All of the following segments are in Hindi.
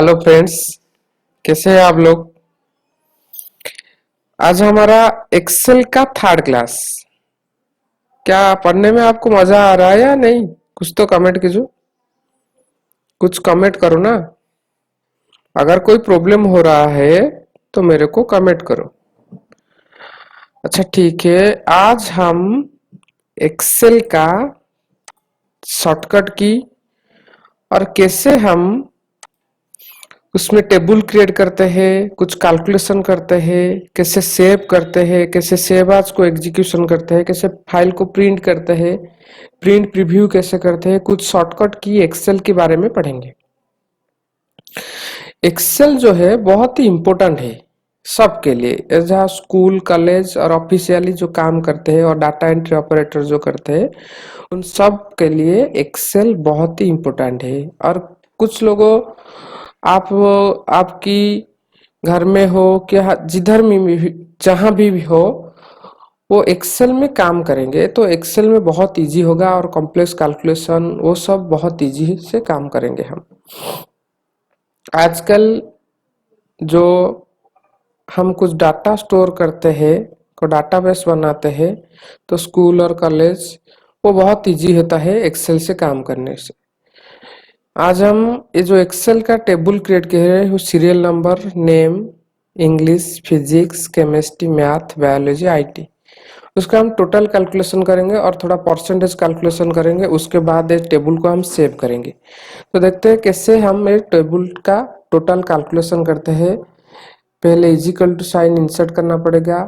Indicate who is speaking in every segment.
Speaker 1: हेलो फ्रेंड्स, कैसे हैं आप लोग। आज हमारा एक्सेल का थर्ड क्लास। क्या पढ़ने में आपको मजा आ रहा है या नहीं? कुछ तो कमेंट कीजिए, कुछ कमेंट करो ना। अगर कोई प्रॉब्लम हो रहा है तो मेरे को कमेंट करो। अच्छा ठीक है, आज हम एक्सेल का शॉर्टकट की और कैसे हम उसमें टेबल क्रिएट करते हैं, कुछ कैलकुलेशन करते हैं, कैसे सेव करते हैं, कैसे सेव एज को एग्जीक्यूशन करते हैं, कैसे फाइल को प्रिंट करते हैं, प्रिंट प्रीव्यू कैसे करते हैं, कुछ शॉर्टकट की एक्सेल के बारे में पढ़ेंगे। एक्सेल जो है बहुत ही इम्पोर्टेंट है सबके लिए, जहाँ स्कूल कॉलेज और ऑफिशियली जो काम करते हैं और डाटा एंट्री ऑपरेटर जो करते हैं उन सब के लिए एक्सेल बहुत ही इम्पोर्टेंट है। और कुछ लोगों आप आपकी घर में हो क्या जिधर में भी जहां भी हो वो एक्सेल में काम करेंगे तो एक्सेल में बहुत इजी होगा और कॉम्प्लेक्स कैलकुलेशन वो सब बहुत इजी से काम करेंगे हम। आजकल जो हम कुछ डाटा स्टोर करते हैं, को डाटाबेस बनाते हैं, तो स्कूल और कॉलेज वो बहुत इजी होता है एक्सेल से काम करने से। आज हम ये जो एक्सेल का टेबल क्रिएट किए हैं वो serial number, name, English, physics, chemistry, math, biology, IT, उसका हम टोटल कैलकुलेशन करेंगे और थोड़ा परसेंटेज कैलकुलेशन करेंगे। उसके बाद एक टेबल को हम सेव करेंगे। तो देखते हैं कैसे हम एक टेबल का टोटल कैलकुलेशन करते हैं। पहले इजिकल टू साइन इंसर्ट करना पड़ेगा,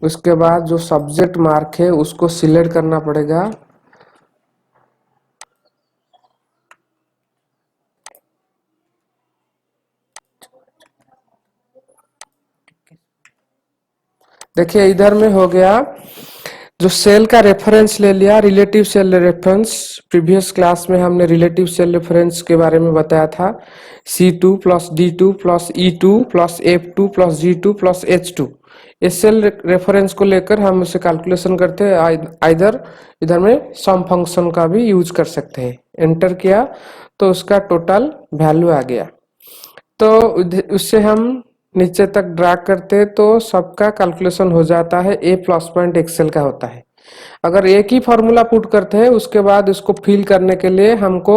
Speaker 1: उसके बाद जो सब्जेक्ट मार्क है उसको सिलेक्ट करना पड़ेगा। देखिए इधर में हो गया, जो सेल का रेफरेंस ले लिया, relative cell reference. Previous class में हमने रिलेटिव सेल रेफरेंस के बारे में बताया था। C2 plus D2 plus E2 plus F2 plus G2 plus H2, इस सेल रेफरेंस को लेकर हम उसे कैलकुलेशन करते हैं। इधर इधर में सम फंक्शन का भी यूज कर सकते हैं। एंटर किया तो उसका टोटल वैल्यू आ गया। तो उससे हम नीचे तक ड्रैग करते हैं तो सबका कैलकुलेशन हो जाता है। ए प्लस पॉइंट एक्सेल का होता है। अगर एक ही फॉर्मूला पुट करते हैं उसके बाद उसको फिल करने के लिए हमको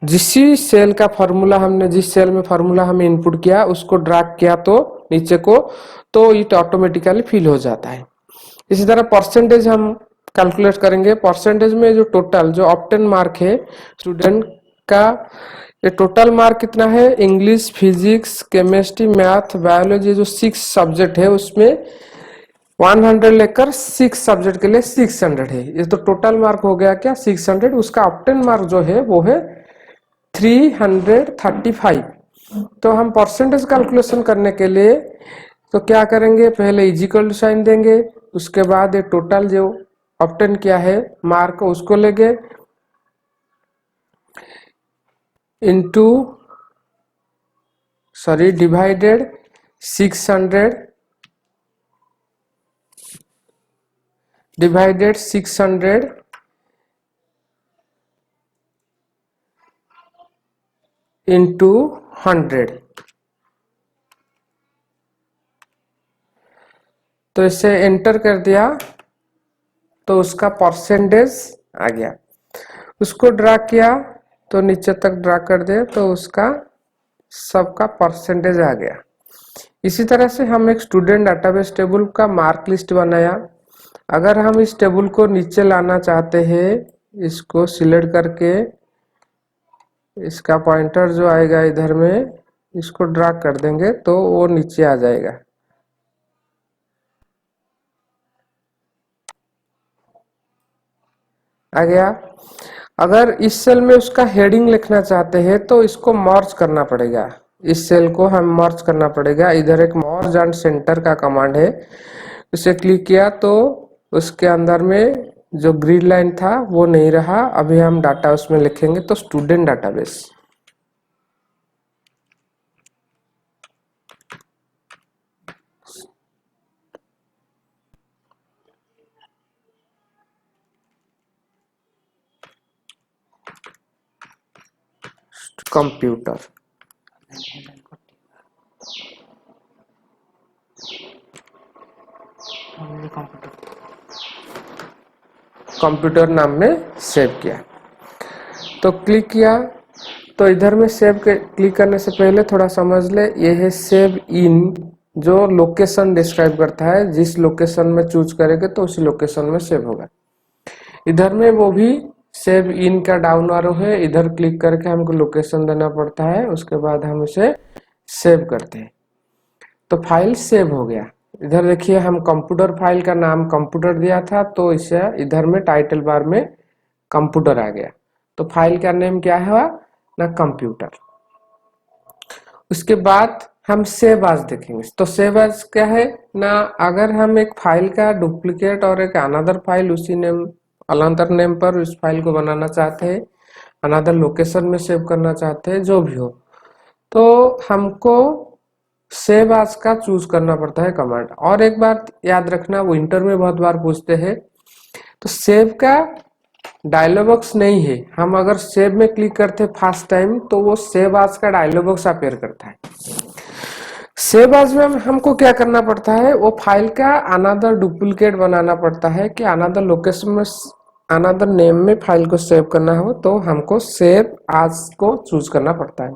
Speaker 1: जिस सेल का फॉर्मूला हमने जिस सेल में फॉर्मूला हमें इनपुट किया उसको ड्रैग किया तो नीचे को, तो इट ऑटोमेटिकली फिल हो जाता है। इसी तरह परसेंटेज हम कैलकुलेट करेंगे। परसेंटेज में जो टोटल जो ऑप्टेन मार्क है स्टूडेंट का, ये टोटल मार्क कितना है, English, physics, chemistry, math, biology जो 6 सब्जेक्ट है उसमें 100 लेकर 6 सब्जेक्ट के लिए 600 है। ये तो टोटल मार्क हो गया क्या 600। उसका ऑप्टेन मार्क जो है वो है 335। तो हम परसेंटेज कैलकुलेशन करने के लिए तो क्या करेंगे, पहले इजिकल साइन देंगे, उसके बाद ये टोटल जो ऑप्टेन किया है मार्क उसको लेंगे इनटू डिवाइडेड 600 डिवाइडेड 600 इंटू 100। तो इसे एंटर कर दिया तो उसका परसेंटेज आ गया। उसको ड्रैग किया तो नीचे तक ड्रैग कर दे तो उसका सबका परसेंटेज आ गया। इसी तरह से हम एक स्टूडेंट डाटाबेस टेबल का मार्क लिस्ट बनाया। अगर हम इस टेबल को नीचे लाना चाहते हैं, इसको सिलेक्ट करके इसका पॉइंटर जो आएगा इधर में इसको ड्रैग कर देंगे तो वो नीचे आ जाएगा। आ गया। अगर इस सेल में उसका हेडिंग लिखना चाहते हैं तो इसको मर्ज करना पड़ेगा। इस सेल को हम मर्ज करना पड़ेगा। इधर एक मर्ज एंड सेंटर का कमांड है, उसे क्लिक किया तो उसके अंदर में जो ग्रीन लाइन था वो नहीं रहा। अभी हम डाटा उसमें लिखेंगे तो स्टूडेंट डाटाबेस। कंप्यूटर कंप्यूटर नाम में सेव किया। तो क्लिक किया, तो इधर में सेव के क्लिक करने से पहले थोड़ा समझ ले, ये है सेव इन, जो लोकेशन डिस्क्राइब करता है, जिस लोकेशन में चूज करेंगे तो उसी लोकेशन में सेव होगा। इधर में वो भी सेव इन का डाउन आरो है, इधर क्लिक करके हमको लोकेशन देना पड़ता है, उसके बाद हम इसे सेव करते हैं। तो फाइल सेव हो गया। इधर देखिए हम कंप्यूटर फाइल का नाम कंप्यूटर दिया था, तो इसे इधर में टाइटल बार में कंप्यूटर आ गया। तो फाइल का नेम क्या है ना, कंप्यूटर। उसके बाद हम सेव एज देखेंगे। तो सेव एज क्या है ना, अगर हम एक फाइल का डुप्लीकेट और एक अनदर फाइल उसी नेम अनदर नेम पर उस फाइल को बनाना चाहते हैं, अनदर लोकेशन में सेव करना चाहते हैं, जो भी हो, तो हमको सेव एज का चूज करना पड़ता है कमांड। और एक बात याद रखना, वो इंटर में बहुत बार पूछते हैं, तो सेव का डायलॉग बॉक्स नहीं है। हम अगर सेव में क्लिक करते हैं फर्स्ट टाइम, तो वो सेव एज का डायलॉग बॉक्स अपीयर करता है। सेव एज में हमको क्या करना पड़ता है, वो फाइल का अनदर डुप्लीकेट बनाना पड़ता है कि अनदर लोकेशन में अनदर नेम में फाइल को सेव करना हो, तो हमको सेव एज को चूज करना पड़ता है।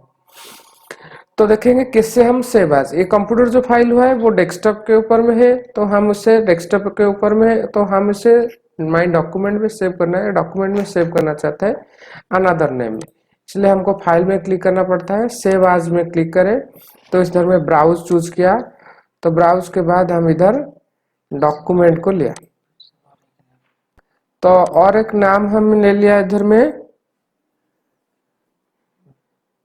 Speaker 1: तो देखेंगे किससे हम सेव एज, ये कंप्यूटर जो फाइल हुआ है वो डेस्कटॉप के ऊपर में है, तो हम उसे डेस्कटॉप के ऊपर में है, तो हम इसे माई डॉक्यूमेंट में सेव करना है, डॉक्यूमेंट में सेव करना चाहते हैं अनदर नेम में, इसलिए हमको फाइल में क्लिक करना पड़ता है। सेव एज में क्लिक करें, तो इधर में ब्राउज चूज किया, तो ब्राउज के बाद हम इधर डॉक्यूमेंट को लिया, तो और एक नाम हमने ले लिया इधर में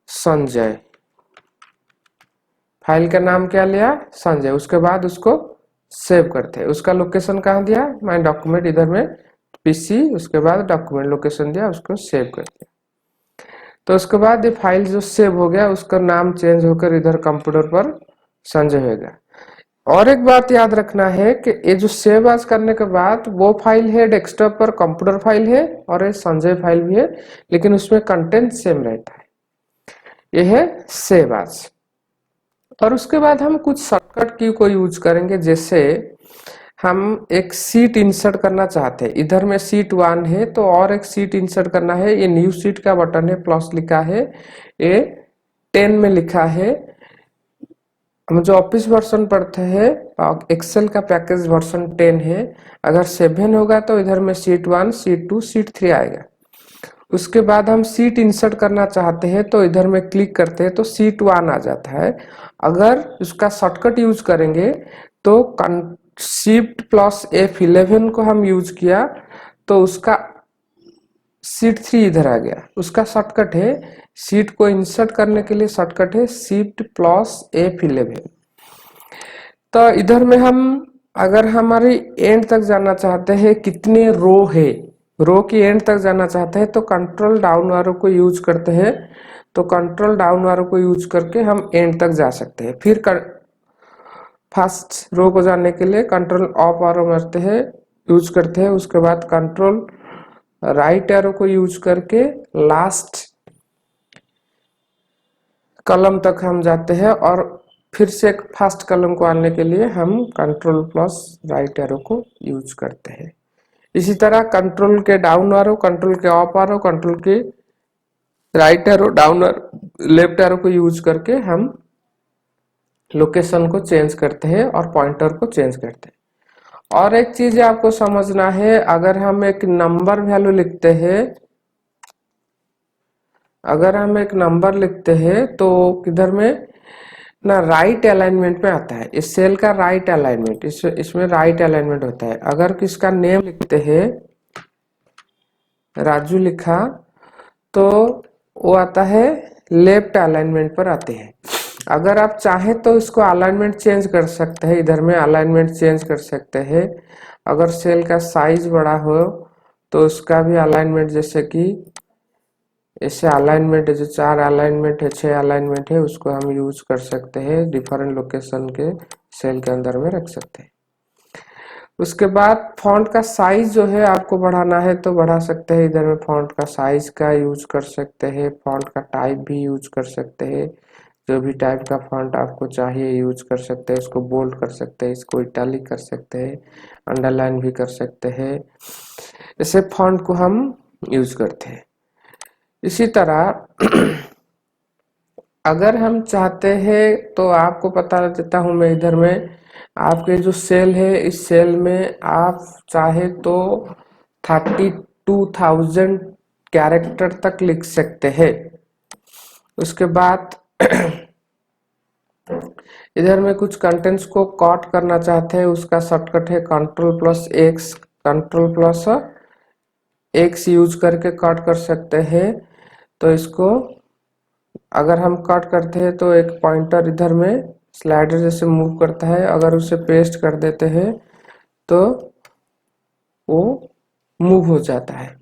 Speaker 1: संजय, फाइल का नाम क्या लिया, संजय। उसके बाद उसको सेव करते हैं। उसका लोकेशन कहाँ दिया, माई डॉक्यूमेंट, इधर में पीसी, उसके बाद डॉक्यूमेंट लोकेशन दिया, उसको सेव कर दिया। तो उसके बाद ये फाइल जो सेव हो गया, उसका नाम चेंज होकर इधर कंप्यूटर पर संजय होगा। और एक बात याद रखना है कि ये जो सेव एज करने के बाद वो फाइल है डेस्कटॉप पर कंप्यूटर फाइल है, और ये संजय फाइल भी है, लेकिन उसमें कंटेंट सेम रहता है। यह है सेव एज। और उसके बाद हम कुछ शॉर्टकट की को यूज करेंगे, जैसे हम एक सीट इंसर्ट करना चाहते हैं, इधर में सीट 1 है, तो और एक सीट इंसर्ट करना है, ये न्यू सीट का बटन है, प्लस लिखा है, ये 10 में लिखा है। हम जो ऑफिस वर्जन पढ़ते हैं, एक्सेल का पैकेज वर्जन 10 है, अगर 7 होगा तो इधर में सीट 1, सीट 2, सीट 3 आएगा। उसके बाद हम सीट इंसर्ट करना चाहते हैं, तो इधर में क्लिक करते हैं तो सीट 1 आ जाता है। अगर उसका शॉर्टकट यूज करेंगे तो शिफ्ट प्लस F11 को हम यूज किया, तो उसका सीट 3 इधर आ गया। उसका शॉर्टकट है, सीट को इंसर्ट करने के लिए शॉर्टकट है शिफ्ट प्लस F11। तो इधर में हम अगर हमारी एंड तक जाना चाहते हैं, कितने रो है, रो की एंड तक जाना चाहते हैं, तो कंट्रोल डाउन एरो को यूज करते हैं। तो कंट्रोल डाउन एरो को यूज करके हम एंड तक जा सकते हैं। फिर फर्स्ट रो को जाने के लिए कंट्रोल अप एरो मारते हैं, यूज करते हैं। उसके बाद कंट्रोल राइट एरो को यूज करके लास्ट कॉलम तक हम जाते हैं, और फिर से फर्स्ट कॉलम को आने के लिए हम कंट्रोल प्लस राइट एरो को यूज करते हैं। इसी तरह कंट्रोल के डाउन एरो, कंट्रोल के अप एरो, कंट्रोल के right arrow, down arrow, left arrow को यूज करके हम लोकेशन को चेंज करते हैं और पॉइंटर को चेंज करते हैं। और एक चीज आपको समझना है, अगर हम एक नंबर वैल्यू लिखते हैं, अगर हम एक नंबर लिखते हैं तो किधर में ना राइट अलाइनमेंट में आता है। इस सेल का राइट अलाइनमेंट, इसमें राइट अलाइनमेंट होता है। अगर किसका नेम लिखते हैं, राजू लिखा, तो वो आता है लेफ्ट अलाइनमेंट पर आते हैं। अगर आप चाहे तो इसको अलाइनमेंट चेंज कर सकते हैं, इधर में अलाइनमेंट चेंज कर सकते हैं। अगर सेल का साइज बड़ा हो तो उसका भी अलाइनमेंट, जैसे कि ऐसे अलाइनमेंट है, जो 4 अलाइनमेंट है, 6 अलाइनमेंट है, उसको हम यूज कर सकते हैं, डिफरेंट लोकेशन के सेल के अंदर में रख सकते हैं। उसके बाद फॉन्ट का साइज जो है आपको बढ़ाना है तो बढ़ा सकते हैं, इधर में फॉन्ट का साइज का यूज कर सकते हैं, फॉन्ट का टाइप भी यूज कर सकते हैं, जो भी टाइप का फॉन्ट आपको चाहिए यूज कर सकते हैं। इसको बोल्ड कर सकते हैं, इसको इटैलिक कर सकते हैं, अंडरलाइन भी कर सकते हैं। ऐसे फॉन्ट को हम यूज करते हैं। इसी तरह अगर हम चाहते हैं तो आपको बता देता हूं मैं इधर में, आपके जो सेल है इस सेल में आप चाहे तो 32,000 कैरेक्टर तक लिख सकते हैं। उसके बाद इधर में कुछ कंटेंट्स को कट करना चाहते हैं, उसका शॉर्टकट है Ctrl+X। Ctrl+X यूज करके कट कर सकते हैं। तो इसको अगर हम कट करते हैं तो एक पॉइंटर इधर में स्लाइडर जैसे मूव करता है, अगर उसे पेस्ट कर देते हैं तो वो मूव हो जाता है।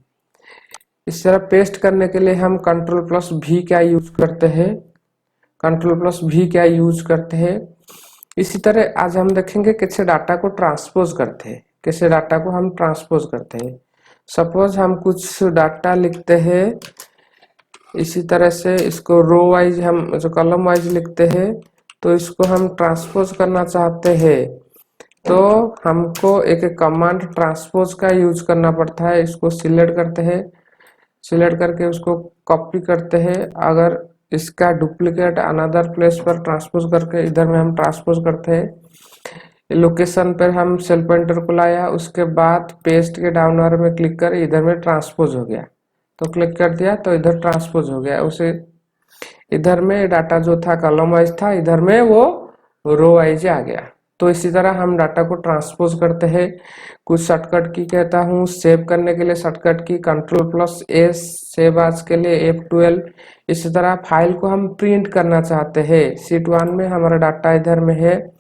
Speaker 1: इस तरह पेस्ट करने के लिए हम Ctrl+V का यूज करते हैं, Ctrl+V का यूज करते हैं। इसी तरह आज हम देखेंगे कैसे डाटा को ट्रांसपोज करते हैं, कैसे डाटा को हम ट्रांसपोज करते हैं। सपोज हम कुछ डाटा लिखते हैं, इसी तरह से इसको रो वाइज हम जो कॉलम वाइज लिखते हैं, तो इसको हम ट्रांसपोज करना चाहते हैं तो हमको एक कमांड ट्रांसपोज का यूज करना पड़ता है। इसको सिलेक्ट करते हैं, सिलेक्ट करके उसको कॉपी करते हैं। अगर इसका डुप्लीकेट अनदर प्लेस पर ट्रांसपोज करके इधर में हम ट्रांसपोज करते हैं। लोकेशन पर हम सेल पॉइंटर को लाया, उसके बाद पेस्ट के डाउन एरो में क्लिक कर इधर में ट्रांसपोज हो गया, तो क्लिक कर दिया तो इधर ट्रांसपोज हो गया। उसे इधर में डाटा जो था कॉलम वाइज था, इधर में वो रो वाइज आ गया। तो इसी तरह हम डाटा को ट्रांसपोज करते हैं। कुछ शॉर्टकट की कहता हूँ, सेव करने के लिए शॉर्टकट की Ctrl+S, सेव आज के लिए F12। इसी तरह फाइल को हम प्रिंट करना चाहते हैं, शीट 1 में हमारा डाटा इधर में है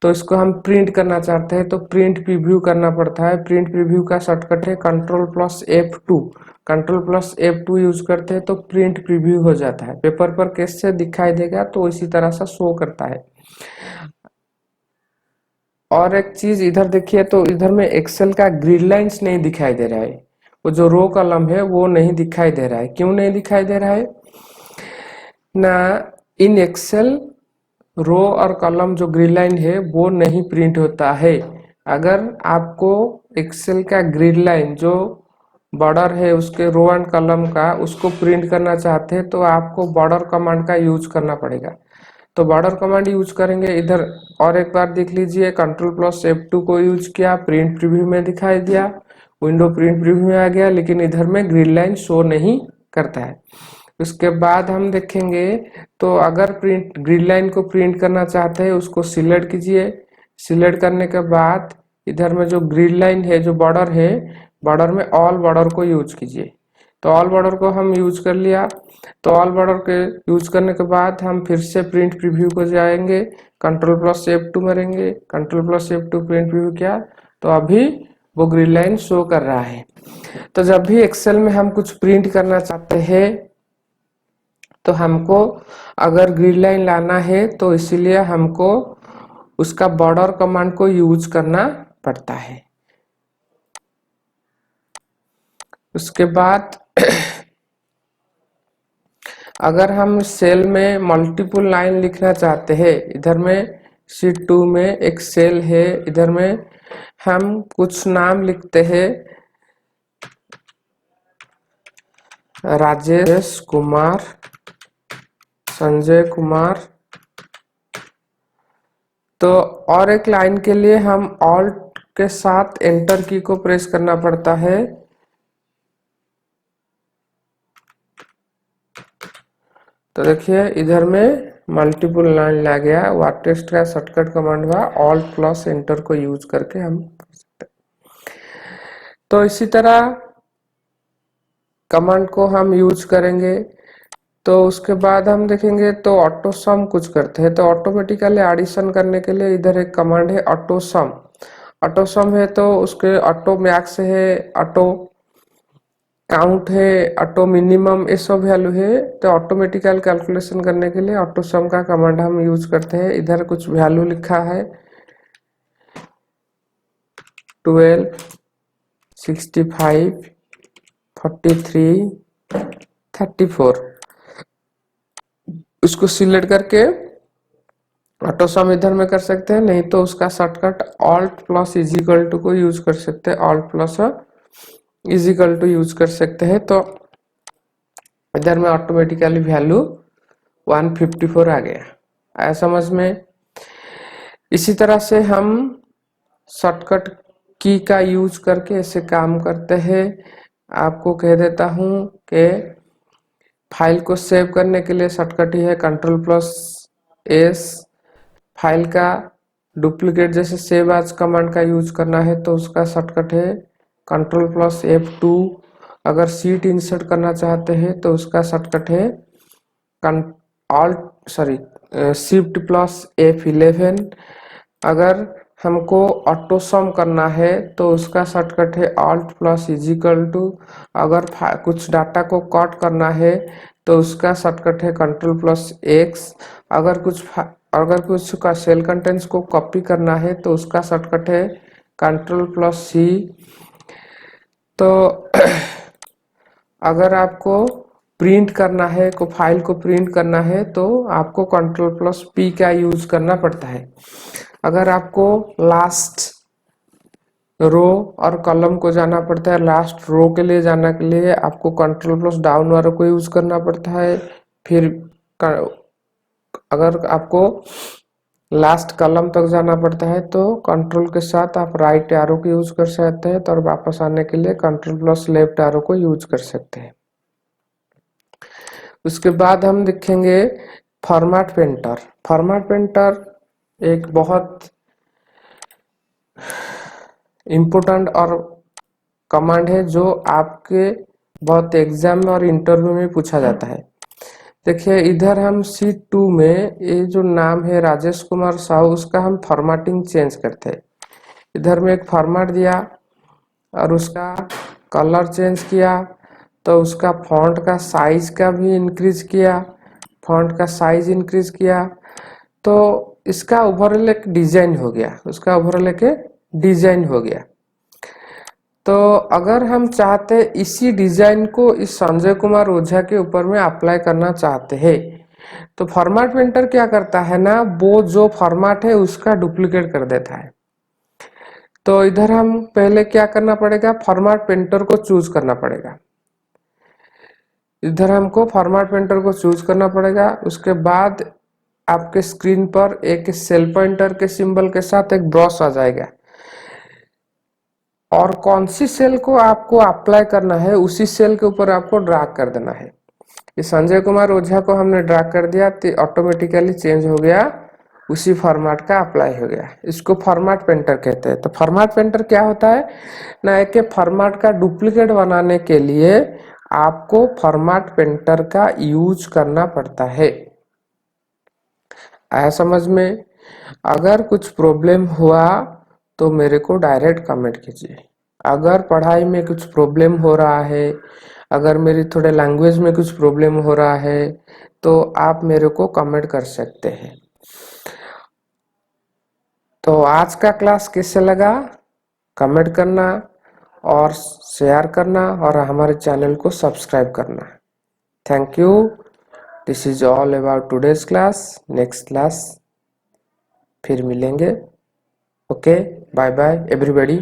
Speaker 1: तो इसको हम प्रिंट करना चाहते हैं तो प्रिंट प्रीव्यू करना पड़ता है। प्रिंट प्रीव्यू का शॉर्टकट है Ctrl+F2। Ctrl+F2 यूज करते हैं तो प्रिंट प्रीव्यू हो जाता है। पेपर पर कैसे दिखाई देगा तो इसी तरह से शो करता है। और एक चीज इधर देखिए तो इधर में एक्सेल का ग्रिड लाइंस नहीं दिखाई दे रहा है, वो जो रो कॉलम है वो नहीं दिखाई दे रहा है। क्यों नहीं दिखाई दे रहा है ना, इन एक्सेल रो और कॉलम जो ग्रिड लाइन है वो नहीं प्रिंट होता है। अगर आपको एक्सेल का ग्रिड लाइन जो बॉर्डर है उसके रो एंड कॉलम का उसको प्रिंट करना चाहते हैं तो आपको बॉर्डर कमांड का यूज करना पड़ेगा। तो बॉर्डर कमांड यूज करेंगे इधर, और एक बार देख लीजिए Ctrl+F2 को यूज किया, प्रिंट प्रीव्यू में दिखाई दिया, विंडो प्रिंट प्रीव्यू में आ गया, लेकिन इधर में ग्रिड लाइन शो नहीं करता है। उसके बाद हम देखेंगे तो अगर प्रिंट ग्रिड लाइन को प्रिंट करना चाहते हैं उसको सिलेक्ट कीजिए। सिलेक्ट करने के बाद इधर में जो ग्रिड लाइन है जो बॉर्डर है, बॉर्डर में ऑल बॉर्डर को यूज कीजिए। तो ऑल बॉर्डर को हम यूज कर लिया। तो ऑल बॉर्डर के यूज करने के बाद हम फिर से प्रिंट प्रीव्यू को जाएंगे, Ctrl+F2 मारेंगे, Ctrl+F2 प्रिंट प्रीव्यू किया तो अभी वो ग्रिड लाइन शो कर रहा है। तो जब भी एक्सेल में हम कुछ प्रिंट करना चाहते हैं तो हमको अगर ग्रिड लाइन लाना है तो इसीलिए हमको उसका बॉर्डर कमांड को यूज करना पड़ता है। उसके बाद अगर हम सेल में मल्टीपल लाइन लिखना चाहते हैं, इधर में शीट 2 में एक सेल है, इधर में हम कुछ नाम लिखते हैं, राजेश कुमार, संजय कुमार। तो और एक लाइन के लिए हम ऑल्ट के साथ एंटर की को प्रेस करना पड़ता है। तो देखिए इधर में मल्टीपल लाइन ला गया। वाट टेक्स्ट का शॉर्टकट कमांड हुआ Alt+Enter को यूज करके हम कर सकते हैं। तो इसी तरह कमांड को हम यूज करेंगे। तो उसके बाद हम देखेंगे तो ऑटो सम कुछ करते हैं। तो ऑटोमेटिकली एडिशन करने के लिए इधर एक कमांड है ऑटो सम। ऑटो सम है तो उसके ऑटो मैक्स है, ऑटो काउंट है, ऑटो मिनिमम, ये सब वैल्यू है। तो ऑटोमेटिकल कैलकुलेशन करने के लिए ऑटो सम का कमांड हम यूज करते हैं। इधर कुछ वैल्यू लिखा है 12, 65, 43, 34। उसको सिलेक्ट करके ऑटो सम इधर में कर सकते हैं, नहीं तो उसका shortcut alt plus equal to को यूज कर सकते हैं, alt plus equal to use कर सकते हैं। तो इधर में ऑटोमेटिकली वैल्यू 154 आ गया। आया समझ में? इसी तरह से हम शॉर्टकट की का यूज करके ऐसे काम करते हैं। आपको कह देता हूं कि फाइल को सेव करने के लिए शॉर्टकट ही है कंट्रोल प्लस एस। फाइल का डुप्लीकेट जैसे सेव एज कमांड का यूज करना है तो उसका शॉर्टकट है कंट्रोल प्लस F2। अगर सीट इंसर्ट करना चाहते हैं तो उसका शॉर्टकट है शिफ्ट प्लस F11। अगर हमको ऑटो सम करना है तो उसका शॉर्टकट है ऑल्ट प्लस इजिकल टू। अगर कुछ डाटा को कट करना है तो उसका शॉर्टकट है कंट्रोल प्लस एक्स। अगर कुछ का सेल कंटेंट्स को कॉपी करना है तो उसका शॉर्टकट है कंट्रोल प्लस सी। तो अगर आपको प्रिंट करना है, को फाइल को प्रिंट करना है तो आपको कंट्रोल प्लस पी का यूज करना पड़ता है। अगर आपको लास्ट रो और कॉलम को जाना पड़ता है, लास्ट रो के लिए जाने के लिए आपको कंट्रोल प्लस डाउन वालों को यूज करना पड़ता है। फिर अगर आपको लास्ट कॉलम तक जाना पड़ता है तो कंट्रोल के साथ आप राइट एरो को यूज कर सकते हैं, तो और वापस आने के लिए कंट्रोल प्लस लेफ्ट एरो को यूज कर सकते हैं। उसके बाद हम देखेंगे फॉर्मेट पेंटर। फॉर्मेट पेंटर एक बहुत इम्पोर्टेंट और कमांड है जो आपके बहुत एग्जाम में और इंटरव्यू में पूछा जाता है। देखिए इधर हम सीट 2 में ये जो नाम है राजेश कुमार साहू, उसका हम फॉर्मेटिंग चेंज करते हैं। इधर में एक फॉर्मेट दिया और उसका कलर चेंज किया, तो उसका फॉन्ट का साइज का भी इंक्रीज किया, फॉन्ट का साइज इंक्रीज किया, तो इसका ओवरऑल एक डिजाइन हो गया, उसका ओवरऑल एक डिजाइन हो गया। तो अगर हम चाहते इसी डिजाइन को इस संजय कुमार ओझा के ऊपर में अप्लाई करना चाहते हैं तो फॉर्मेट पेंटर क्या करता है ना, वो जो फॉर्मेट है उसका डुप्लीकेट कर देता है। तो इधर हम पहले क्या करना पड़ेगा, फॉर्मेट पेंटर को चूज करना पड़ेगा। इधर हमको फॉर्मेट पेंटर को चूज करना पड़ेगा। उसके बाद आपके स्क्रीन पर एक सेल पॉइंटर के सिंबल के साथ एक ब्रश आ जाएगा और कौन सी सेल को आपको अप्लाई करना है उसी सेल के ऊपर आपको ड्रैग कर देना है। ये संजय कुमार ओझा को हमने ड्रैग कर दिया तो ऑटोमेटिकली चेंज हो गया, उसी फॉर्मेट का अप्लाई हो गया। इसको फॉर्मेट पेंटर कहते हैं। तो फॉर्मेट पेंटर क्या होता है ना, एक फॉर्मेट का डुप्लीकेट बनाने के लिए आपको फॉर्मेट पेंटर का यूज करना पड़ता है। आया समझ में? अगर कुछ प्रॉब्लम हुआ तो मेरे को डायरेक्ट कमेंट कीजिए। अगर पढ़ाई में कुछ प्रॉब्लम हो रहा है, अगर मेरी थोड़े लैंग्वेज में कुछ प्रॉब्लम हो रहा है तो आप मेरे को कमेंट कर सकते हैं। तो आज का क्लास कैसे लगा कमेंट करना और शेयर करना और हमारे चैनल को सब्सक्राइब करना। Thank you. This is all about today's class. Next class फिर मिलेंगे। Okay, bye bye everybody.